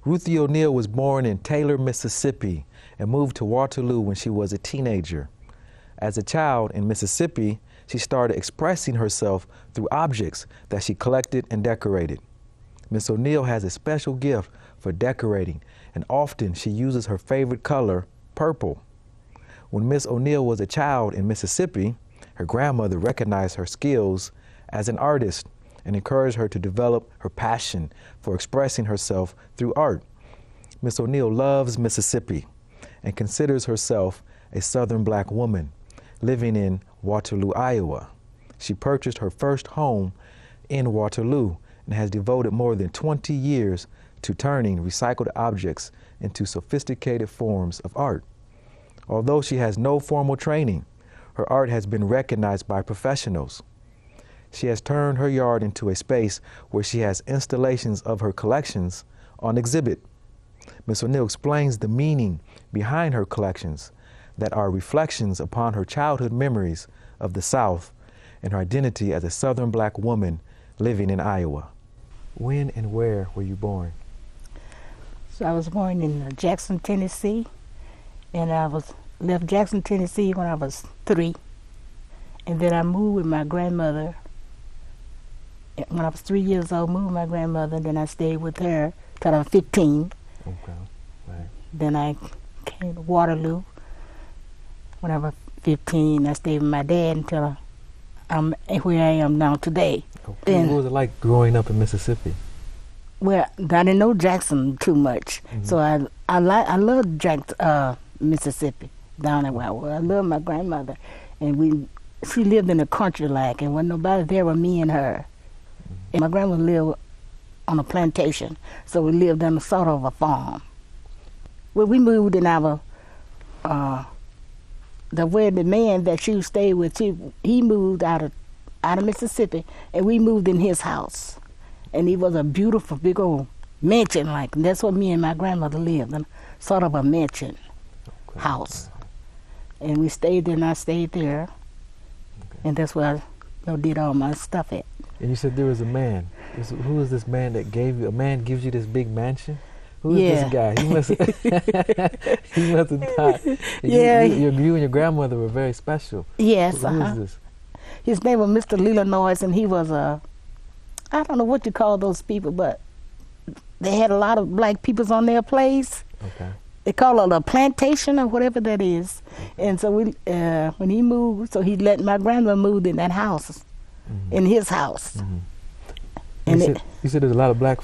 Ruthie O'Neal was born in Taylor, Mississippi, and moved to Waterloo when she was a teenager. As a child in Mississippi, she started expressing herself through objects that she collected and decorated. Miss O'Neal has a special gift for decorating, and often she uses her favorite color, purple. When Miss O'Neal was a child in Mississippi, her grandmother recognized her skills as an artist and encouraged her to develop her passion for expressing herself through art. Miss O'Neal loves Mississippi and considers herself a Southern Black woman living in Waterloo, Iowa. She purchased her first home in Waterloo and has devoted more than 20 years to turning recycled objects into sophisticated forms of art. Although she has no formal training, her art has been recognized by professionals. She has turned her yard into a space where she has installations of her collections on exhibit. Ms. O'Neal explains the meaning behind her collections that are reflections upon her childhood memories of the South and her identity as a Southern Black woman living in Iowa. When and where were you born? So I was born in Jackson, Tennessee, and I left Jackson, Tennessee when I was 3. And then I moved with my grandmother. When I was 3 years old, moved with my grandmother, then I stayed with her till I was 15. Okay, right. Then I came to Waterloo. When I was 15, I stayed with my dad until I'm where I am now today. Okay. Then, what was it like growing up in Mississippi? Well, I didn't know Jackson too much, so I loved Jackson, Mississippi, down there where I was. I loved my grandmother, and she lived in the country like, and when nobody there but me and her. And my grandmother lived on a plantation, so we lived on a sort of a farm. Well, we moved in our, the man that she stayed with, he moved out of Mississippi, and we moved in his house. And he was a beautiful big old mansion like, and that's what me and my grandmother lived in, sort of a mansion house. And we stayed there, and I stayed there, and that's where I did all my stuff at. And you said there was a man. Who is this man that a man gives you this big mansion? Who is this guy? He must he must have thought. Yeah. You and your grandmother were very special. Yes. Who is this? His name was Mr. Illinois, and he was I don't know what you call those people, but they had a lot of black people on their place. Okay. They call it a plantation or whatever that is. And so when he moved, so he let my grandmother move in that house, in his house. And you said there's a lot of black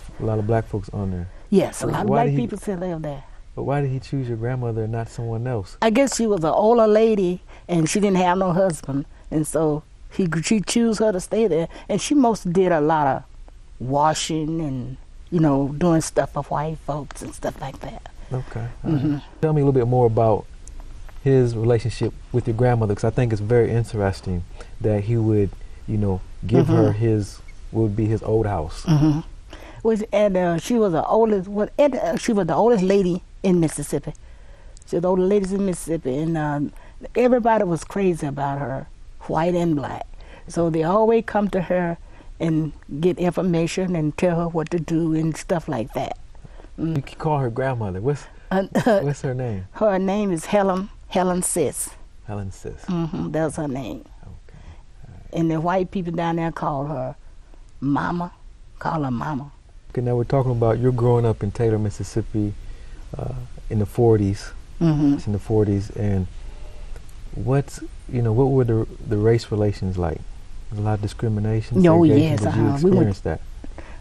folks on there. Yes, a lot of black people still live there. But why did he choose your grandmother and not someone else? I guess she was an older lady, and she didn't have no husband, and so she chose her to stay there. And she mostly did a lot of washing and, doing stuff for white folks and stuff like that. Okay. Tell me a little bit more about his relationship with your grandmother, because I think it's very interesting that he would, give her what would be his old house. And she was the oldest lady in Mississippi. She was the oldest lady in Mississippi, and everybody was crazy about her, white and black. So they always come to her and get information and tell her what to do and stuff like that. You can call her grandmother. What's her name? Her name is Helen Sis. Helen Sis. That's her name. Okay. Right. And the white people down there call her Mama. Okay, now we're talking about you're growing up in Taylor, Mississippi, in the 40s. It's in the 40s, and what were the race relations like? A lot of discrimination. Oh yes, Did you experience that?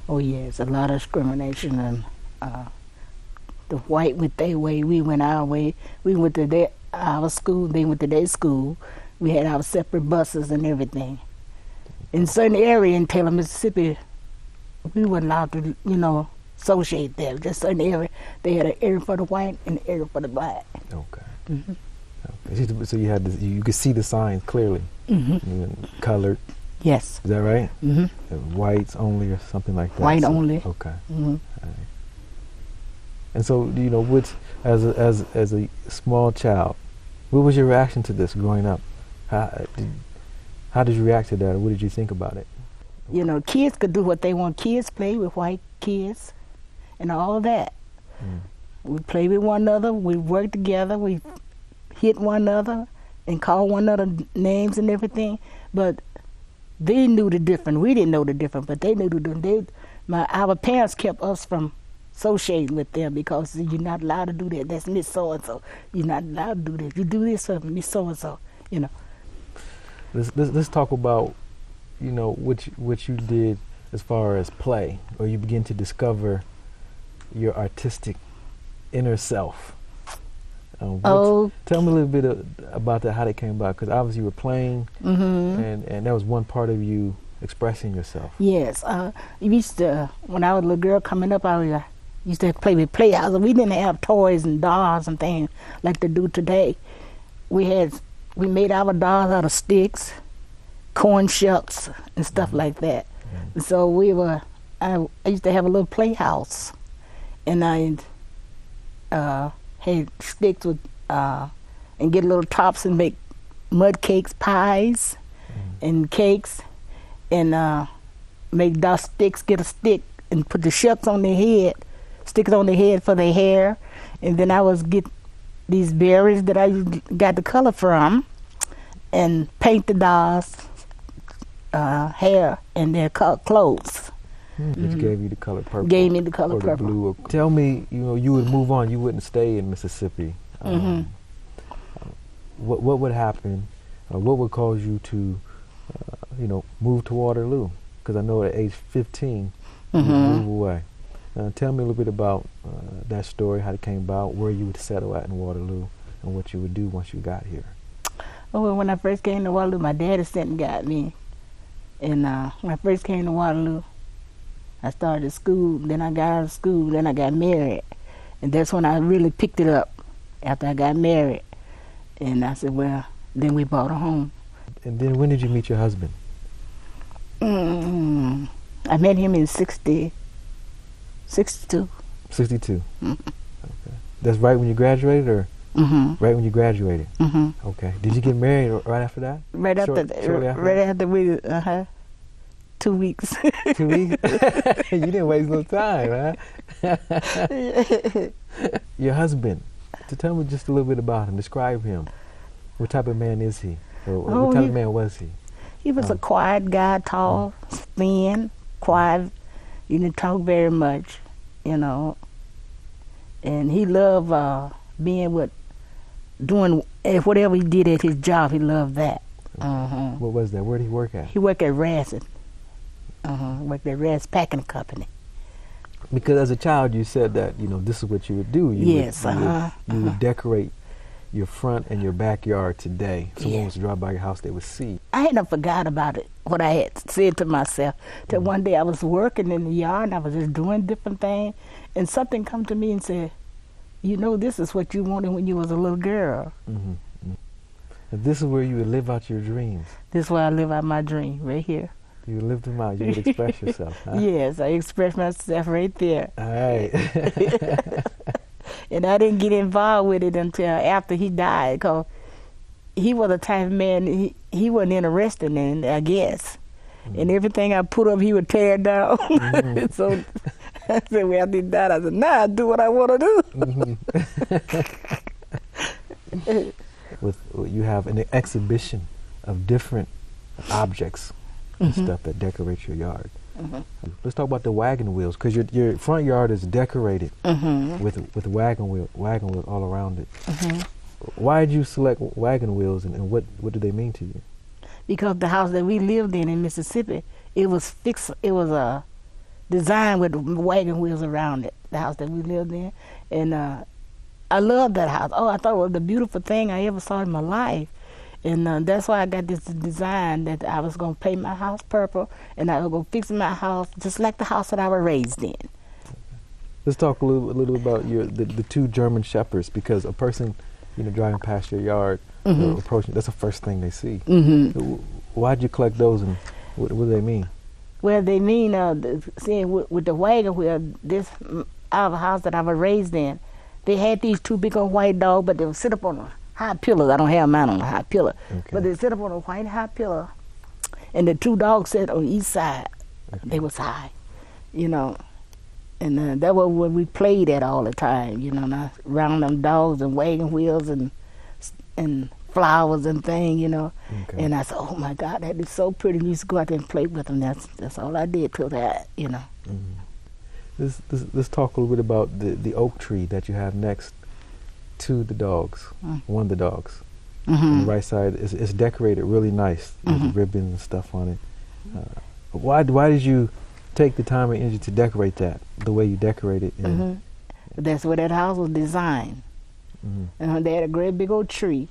Oh yes, a lot of discrimination, and the white went their way, we went our way. We went to our school, they went to their school. We had our separate buses and everything. In certain area in Taylor, Mississippi, we weren't allowed to, associate there. Just certain area, they had an area for the white and an area for the black. Okay. Okay. So you could see the signs clearly. Colored. Yes. Is that right? Whites only or something like that. White only. Okay. Right. And so, as a small child, what was your reaction to this growing up? How did you react to that, or what did you think about it? Kids could do what they want. Kids play with white kids and all of that. We play with one another. We work together. We hit one another and call one another names and everything. But they knew the difference. We didn't know the difference, but they knew the difference. Our parents kept us from associating with them because you're not allowed to do that. That's Miss So-and-so. You're not allowed to do that. You do this for Miss So-and-so, you know. Let's talk about, you know, what you did as far as play, or you begin to discover your artistic inner self. Tell me a little bit about that, how that came about, because obviously you were playing, and that was one part of you expressing yourself. Yes. When I was a little girl coming up, I used to play with playhouses. We didn't have toys and dolls and things like they do today. We made our dolls out of sticks, corn shucks, and stuff like that. So I used to have a little playhouse, and I had sticks with and get little tops and make mud cakes, pies, and cakes, and make dust sticks. Get a stick and put the shucks on their head, sticks on their head for their hair, and then I was get these berries that I got the color from, and paint the dolls' hair and their clothes. Which gave you the color purple. Gave me the color or purple. The blue. Tell me, you know, you would move on. You wouldn't stay in Mississippi. What would happen? What would cause you to, you know, move to Waterloo? Because I know at age 15, you move away. Tell me a little bit about that story, how it came about, where you would settle at in Waterloo, and what you would do once you got here. Oh, well, when I first came to Waterloo, my daddy sent and got me. And when I first came to Waterloo, I started school, then I got out of school, then I got married. And that's when I really picked it up, after I got married. And I said, well, then we bought a home. And then when did you meet your husband? I met him in 62. 62? Okay. That's right when you graduated, or right when you graduated? Okay. Did you get married right after that? Right after we, 2 weeks. 2 weeks? You didn't waste no time, huh? Your husband, to tell me just a little bit about him, describe him. What type of man is he? Or what type of man was he? He was a quiet guy, tall, thin, quiet. He didn't talk very much, you know. And he loved doing whatever he did at his job. He loved that. What was that? Where did he work at? He worked at Rasset. Worked at Rasset Packing Company. Because as a child, you said that, you know, this is what you would do. You would decorate your front and your backyard today. Someone was to drive by your house, they would see. I had not forgot about it, what I had said to myself. Till one day I was working in the yard and I was just doing different things, and something come to me and said, you know, this is what you wanted when you was a little girl. And this is where you would live out your dreams. This is where I live out my dream, right here. You would live them out. You would express yourself, huh? Yes, I express myself right there. All right. And I didn't get involved with it until after he died, because he was the type of man, he wasn't interested in it, I guess. And everything I put up, he would tear down. So I said, well, after he died, I said, nah, I do what I want to do. You have an exhibition of different objects and stuff that decorate your yard. Let's talk about the wagon wheels, because your front yard is decorated with wagon wheels all around it. Why did you select wagon wheels, and what do they mean to you? Because the house that we lived in Mississippi, it was designed with wagon wheels around it, the house that we lived in. And I loved that house. Oh, I thought it was the beautiful thing I ever saw in my life. And that's why I got this design that I was going to paint my house purple, and I was going to fix my house just like the house that I was raised in. Let's talk a little about the two German shepherds, because a person, you know, driving past your yard, approaching, that's the first thing they see. Why'd you collect those, and what do they mean? Well, they mean, seeing with the wagon wheel, our house that I was raised in, they had these two big old white dogs, but they would sit up on a high pillar. I don't have mine on a high pillar. But they sit up on a white high pillar, and the two dogs sat on each side. They was high, you know. And that was when we played at all the time, you know, now, around them dogs and wagon wheels and flowers and things, you know. Okay. And I said, oh my God, that is so pretty. We used to go out there and play with them. That's all I did till that, you know. Let's talk a little bit about the oak tree that you have next to the dogs, one of the dogs. On the right side, it's decorated really nice. There's ribbons and stuff on it. Why did you take the time and energy to decorate that the way you decorate it? That's where that house was designed. They had a great big old tree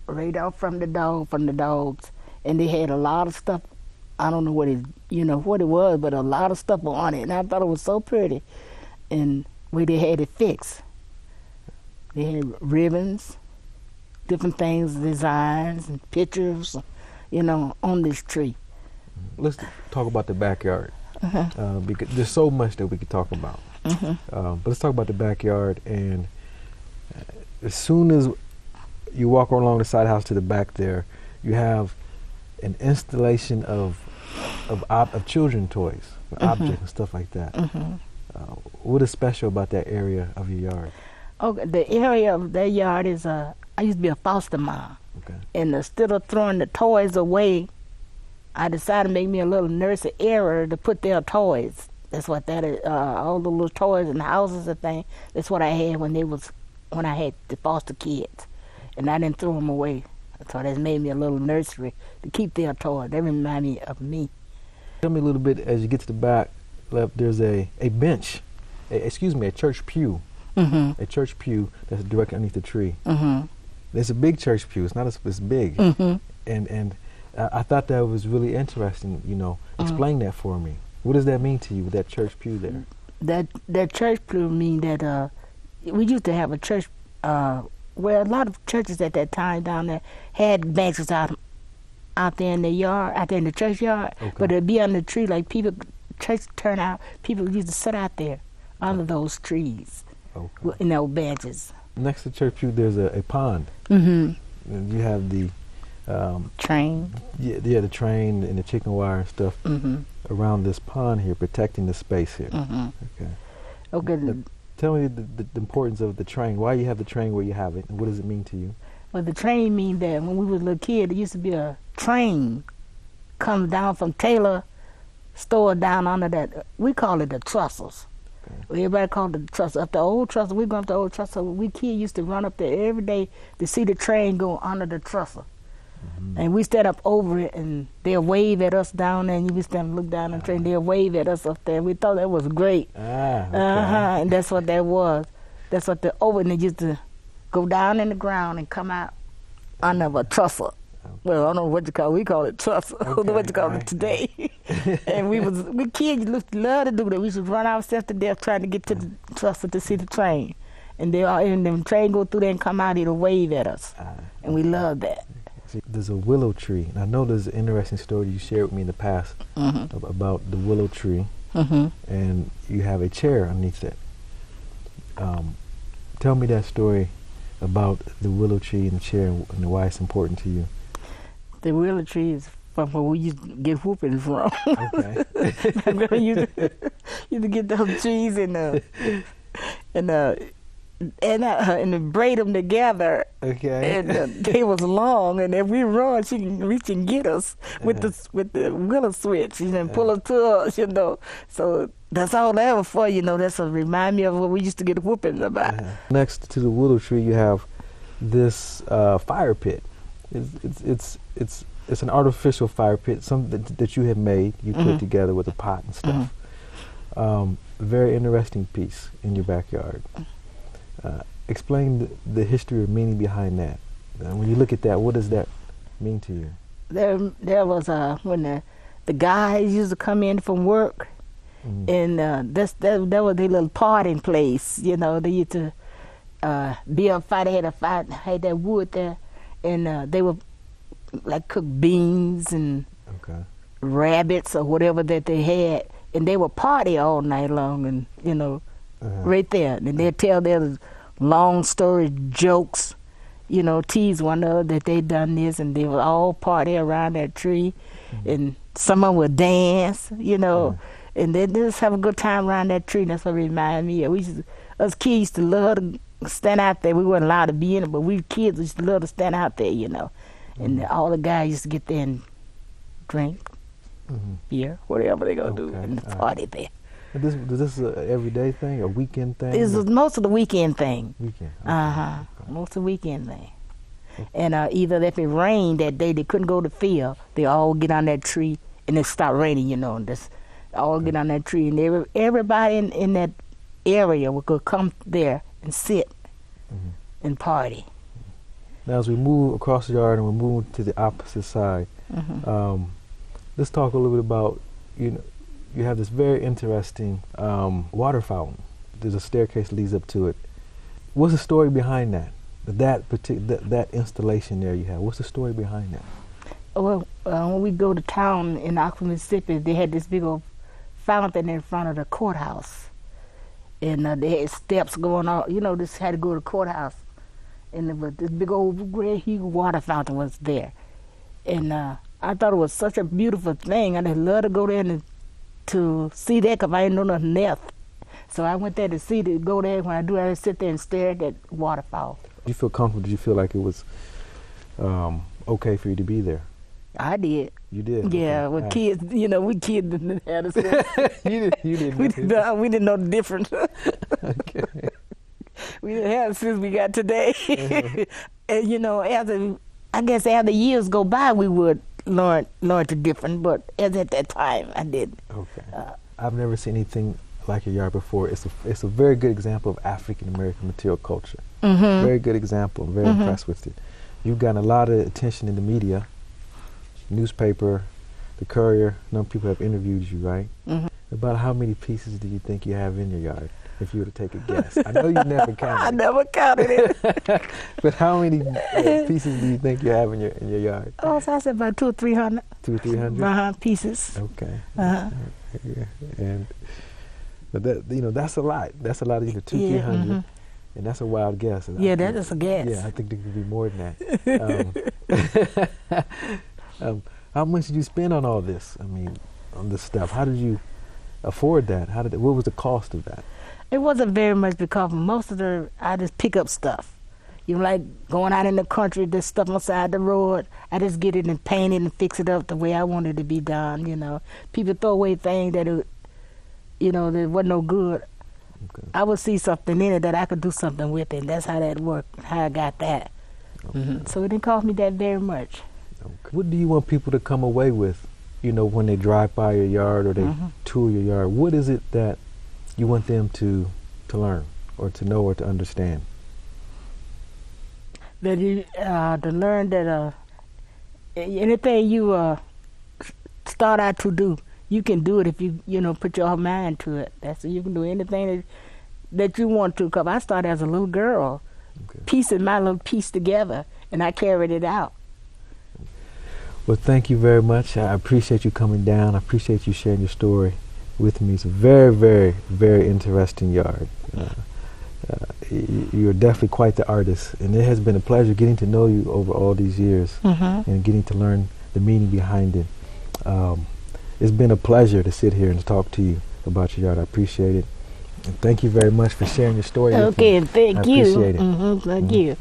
right out from the dogs, and they had a lot of stuff. I don't know what it was, but a lot of stuff on it, and I thought it was so pretty. And where they had it fixed, they had ribbons, different things, designs and pictures, you know, on this tree. Let's talk about the backyard, because there's so much that we could talk about. But let's talk about the backyard. And as soon as you walk along the side house to the back there, you have an installation of children toys, objects and stuff like that. What is special about that area of your yard? Okay, the area of that yard is I used to be a foster mom. Okay. And instead of throwing the toys away, I decided to make me a little nursery area to put their toys. That's what that is. All the little toys and houses and things. That's what I had when I had the foster kids, and I didn't throw them away. So that's made me a little nursery to keep their toys. They remind me of me. Tell me a little bit, as you get to the back left, there's a bench, a church pew. A church pew that's directly underneath the tree. It's a big church pew. It's not as big. And I thought that was really interesting. You know, explain that for me. What does that mean to you with that church pew there? That church pew mean that we used to have a church where a lot of churches at that time down there had benches out there in the yard, out there in the church yard. Okay. But it'd be under the tree, like church turnout, people used to sit out there under those trees. Okay. In those benches. Next to church pew, there's a pond. And you have the train. Yeah, the train and the chicken wire and stuff around this pond here, protecting the space here. Okay. Now, tell me the importance of the train. Why you have the train where you have it, and what does it mean to you? Well, the train means that when we was a little kid, there used to be a train comes down from Taylor store down under that. We call it the trestles. Everybody called it the trestle. Up the old trestle, we go up the old trestle. We kids used to run up there every day to see the train go under the trestle. And we stand up over it, and they'll wave at us down there, and you stand and look down the train. They'll wave at us up there. We thought that was great. And that's what that was. That's what and they used to go down in the ground and come out under a trestle. Well, I don't know what you call it. We call it trestle. I don't know what you call it today. And we kids love to do that. We used to run ourselves to death trying to get to the trestle to see the train. And the train go through there and come out, it'll wave at us. And we love that. There's a willow tree. And I know there's an interesting story you shared with me in the past about the willow tree. And you have a chair underneath it. Tell me that story about the willow tree and the chair and why it's important to you. The willow tree is from where we used to get whooping from. Okay. My grandma used to get those trees and braid them together. Okay. And they was long, and if we run, she can reach and get us with the willow switch, and pull us to us, you know. So that's all that was for, you know. That's a remind me of what we used to get whooping about. Next to the willow tree, you have this fire pit. It's an artificial fire pit, something that you have made. You put together with a pot and stuff. Very interesting piece in your backyard. Explain the history or meaning behind that. When you look at that, what does that mean to you? There was when the guys used to come in from work, and that was their little partying place. You know, they used to be a fire. They had a fire, had that wood there, and they would like cook beans and rabbits or whatever that they had, and they would party all night long, and you know. Right there, and they'd tell their long story jokes, you know, tease one another that they done this, and they would all party around that tree, and some of them would dance, you know, And they just have a good time around that tree. That's what it reminded me of. Us kids used to love to stand out there. We weren't allowed to be in it, but we kids used to love to stand out there, you know. And all the guys used to get there and drink beer, whatever they gonna do, and party there. And this is an everyday thing, a weekend thing? This is most of the weekend thing. Weekend. Okay. Most of the weekend thing. And either if it rained that day, they couldn't go to the field. They all get on that tree, and it stopped raining, you know, and just all get on that tree, and everybody in that area would go come there and sit and party. Now, as we move across the yard and we move to the opposite side, let's talk a little bit about, you know, you have this very interesting water fountain. There's a staircase that leads up to it. What's the story behind that? That installation there you have. What's the story behind that? Well, when we go to town in Oxford, Mississippi, they had this big old fountain in front of the courthouse, and they had steps going on. You know, this had to go to the courthouse, and this big old great huge water fountain was there, and I thought it was such a beautiful thing. I'd love to go there and to see that, because I didn't know nothing else. So I went there to see it, go there. When I do, I sit there and stare at that waterfall. Did you feel comfortable? Did you feel like it was okay for you to be there? I did. You did? Yeah, okay. With kids, you know, we kids didn't have this. You didn't. We didn't know the difference. Okay. We didn't have it since we got today. And you know, I guess as the years go by, we would learn the difference. But as at that time, I didn't. Okay. I've never seen anything like your yard before. It's a very good example of African American material culture. Very good example. I'm very impressed with it. You've gotten a lot of attention in the media, newspaper, the Courier. A number of people have interviewed you, right? About how many pieces do you think you have in your yard, if you were to take a guess? I know you never counted. I never counted it. But how many pieces do you think you have in your yard? Oh, so I said about 200 or 300. 200 or 300 pieces. Okay. And but that, you know, that's a lot. That's a lot of 200-300. And that's a wild guess. Yeah, that is a guess. Yeah, I think there could be more than that. How much did you spend on all this? I mean, on this stuff. How did you afford that? What was the cost of that? It wasn't very much, because most of I just pick up stuff. You know, like going out in the country, this stuff on the side of the road, I just get it and paint it and fix it up the way I want it to be done, you know. People throw away things that, that wasn't no good. Okay. I would see something in it that I could do something with it, and that's how that worked, how I got that. Okay. So it didn't cost me that very much. Okay. What do you want people to come away with, you know, when they drive by your yard or they tour your yard? What is it that you want them to learn or to know or to understand? That to learn that anything you start out to do, you can do it if you put your mind to it. You can do anything that you want to. Because I started as a little girl, piecing my little piece together, and I carried it out. Well, thank you very much. I appreciate you coming down. I appreciate you sharing your story with me. It's a very, very, very interesting yard. You're definitely quite the artist, and it has been a pleasure getting to know you over all these years and getting to learn the meaning behind it. It's been a pleasure to sit here and to talk to you about your yard. I appreciate it. And thank you very much for sharing your story with me. Okay, thank you. I appreciate it. Thank you.